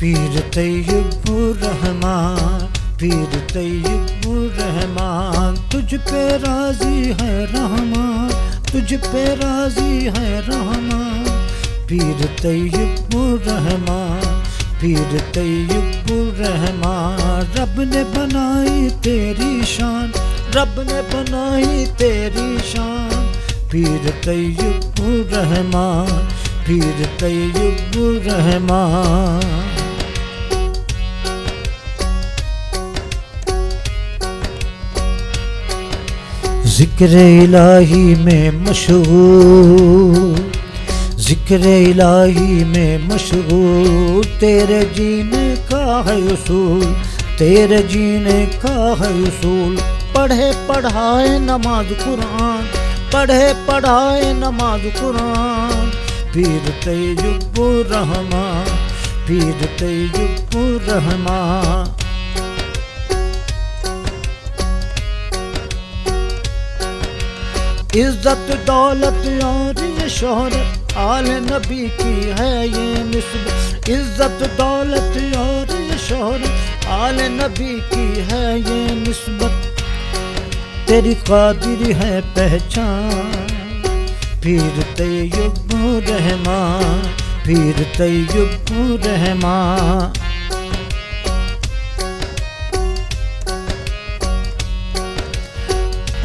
پیر طیب الرحمان، پیر طیب الرحمان، تجھ پہ راضی ہے رحمان، تجھ پہ راضی ہے رحمان، پیر طیب الرحمان، پیر طیب الرحمان، رب نے بنائی تیری شان، رب نے بنائی تیری شان، پیر طیب الرحمان، پیر طیب الرحمان۔ ذکر الہی میں مشغول، ذکر الہی میں مشغول، تیرے جینے کا ہے اصول، تیرے جینے کا ہے اصول، پڑھے پڑھائے نماز قرآن، پڑھے پڑھائے نماز قرآن، پیر طیب الرحمان، پیر طیب الرحمان۔ عزت دولت اور یہ شہرت آل نبی کی ہے یہ نسبت، عزت دولت اور یہ شہرت آل نبی کی ہے یہ نسبت، تیری قادری ہے پہچان، پیر طیب الرحمان، پیر طیب الرحمان۔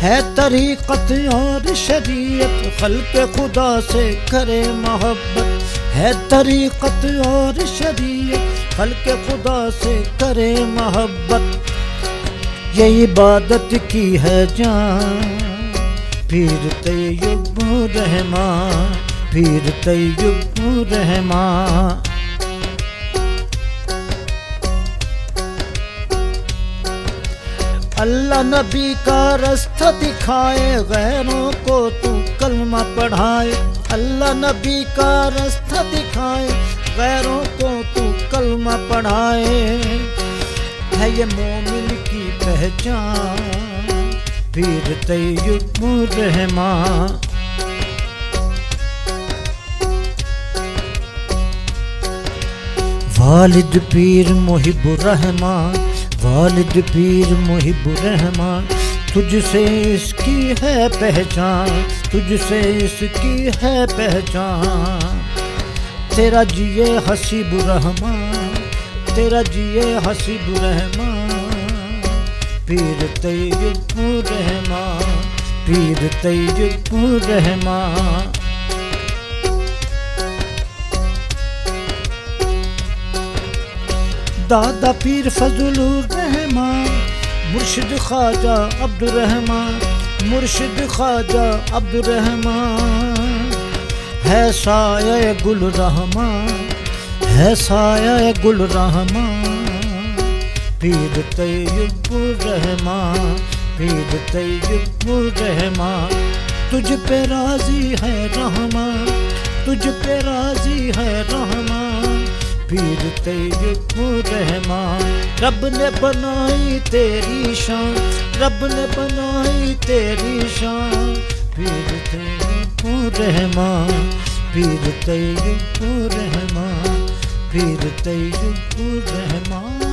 ہے طریقت اور شریعت خلق خدا سے کرے محبت، ہے طریقت اور شریعت خلق خدا سے کرے محبت، یہ عبادت کی ہے جان، پیر طیب الرحمان، پیر طیب الرحمان۔ اللہ نبی کا رستہ دکھائے غیروں کو تو کلمہ پڑھائے، اللہ نبی کا رستہ دکھائے غیروں کو تو کلمہ پڑھائے، ہے یہ مومن کی پہچان، پیر طیب الرحمان۔ والد پیر محب الرحمان، والد پیر محب الرحمان، تجھ سے اس کی ہے پہچان، تجھ سے اس کی ہے پہچان، تیرا جیے حسیب الرحمان، تیرا جیے حسیب الرحمان، پیر طیب الرحمان، پیر طیب الرحمان۔ دادا پیر فضل الرحمان، مرشد خواجہ عبد الرحمان، مرشد خواجہ عبد الرحمان، ہے سایہ گل رحمان، ہے سایہ گل رحمان، پیر طیب الرحمان، پیر طیب الرحمان، تجھ پہ راضی ہے رحمان، تجھ پہ راضی ہے رحمان، پیر طیب الرحمان، رب نے بنائی تیری شان، رب نے بنائی تیری شان، پیر طیب الرحمان، پیر طیب الرحمان، پیر طیب الرحمان۔